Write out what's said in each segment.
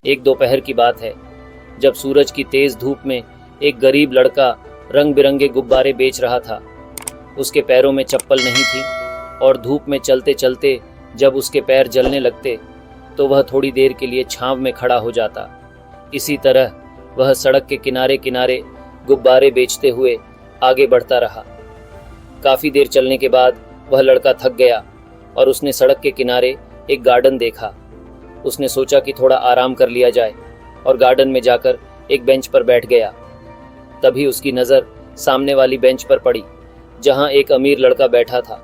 एक दोपहर की बात है, जब सूरज की तेज धूप में एक गरीब लड़का रंग बिरंगे गुब्बारे बेच रहा था। उसके पैरों में चप्पल नहीं थी और धूप में चलते चलते जब उसके पैर जलने लगते तो वह थोड़ी देर के लिए छांव में खड़ा हो जाता। इसी तरह वह सड़क के किनारे किनारे गुब्बारे बेचते हुए आगे बढ़ता रहा। काफ़ी देर चलने के बाद वह लड़का थक गया और उसने सड़क के किनारे एक गार्डन देखा। उसने सोचा कि थोड़ा आराम कर लिया जाए और गार्डन में जाकर एक बेंच पर बैठ गया। तभी उसकी नज़र सामने वाली बेंच पर पड़ी, जहां एक अमीर लड़का बैठा था।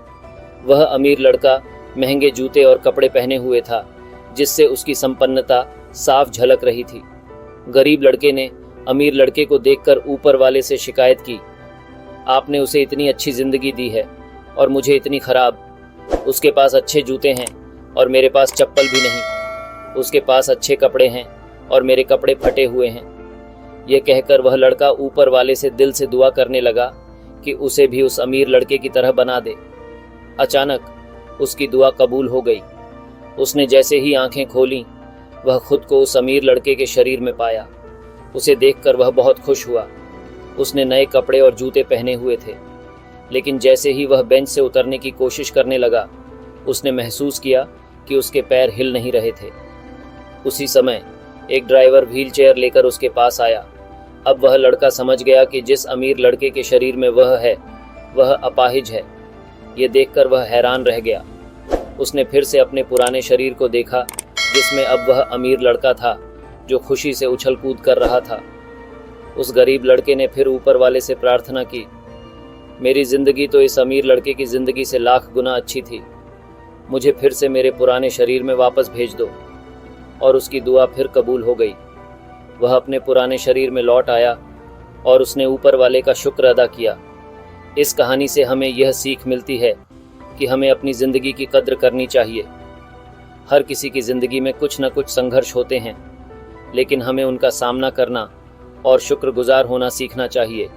वह अमीर लड़का महंगे जूते और कपड़े पहने हुए था, जिससे उसकी संपन्नता साफ झलक रही थी। गरीब लड़के ने अमीर लड़के को देखकर ऊपर वाले से शिकायत की, आपने उसे इतनी अच्छी जिंदगी दी है और मुझे इतनी खराब। उसके पास अच्छे जूते हैं और मेरे पास चप्पल भी नहीं। उसके पास अच्छे कपड़े हैं और मेरे कपड़े फटे हुए हैं। यह कहकर वह लड़का ऊपर वाले से दिल से दुआ करने लगा कि उसे भी उस अमीर लड़के की तरह बना दे। अचानक उसकी दुआ कबूल हो गई। उसने जैसे ही आंखें खोलीं, वह खुद को उस अमीर लड़के के शरीर में पाया। उसे देखकर वह बहुत खुश हुआ। उसने नए कपड़े और जूते पहने हुए थे, लेकिन जैसे ही वह बेंच से उतरने की कोशिश करने लगा, उसने महसूस किया कि उसके पैर हिल नहीं रहे थे। उसी समय एक ड्राइवर व्हीलचेयर लेकर उसके पास आया। अब वह लड़का समझ गया कि जिस अमीर लड़के के शरीर में वह है, वह अपाहिज है। ये देखकर वह हैरान रह गया। उसने फिर से अपने पुराने शरीर को देखा, जिसमें अब वह अमीर लड़का था जो खुशी से उछल कूद कर रहा था। उस गरीब लड़के ने फिर ऊपर वाले से प्रार्थना की, मेरी ज़िंदगी तो इस अमीर लड़के की ज़िंदगी से लाख गुना अच्छी थी। मुझे फिर से मेरे पुराने शरीर में वापस भेज दो। और उसकी दुआ फिर कबूल हो गई। वह अपने पुराने शरीर में लौट आया और उसने ऊपर वाले का शुक्र अदा किया। इस कहानी से हमें यह सीख मिलती है कि हमें अपनी ज़िंदगी की कद्र करनी चाहिए। हर किसी की ज़िंदगी में कुछ न कुछ संघर्ष होते हैं, लेकिन हमें उनका सामना करना और शुक्रगुजार होना सीखना चाहिए।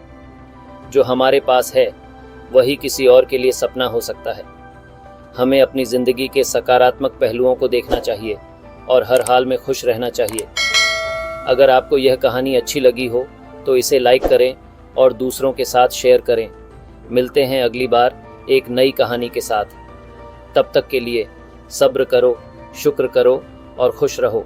जो हमारे पास है वही किसी और के लिए सपना हो सकता है। हमें अपनी ज़िंदगी के सकारात्मक पहलुओं को देखना चाहिए और हर हाल में खुश रहना चाहिए। अगर आपको यह कहानी अच्छी लगी हो तो इसे लाइक करें और दूसरों के साथ शेयर करें। मिलते हैं अगली बार एक नई कहानी के साथ। तब तक के लिए सब्र करो, शुक्र करो और खुश रहो।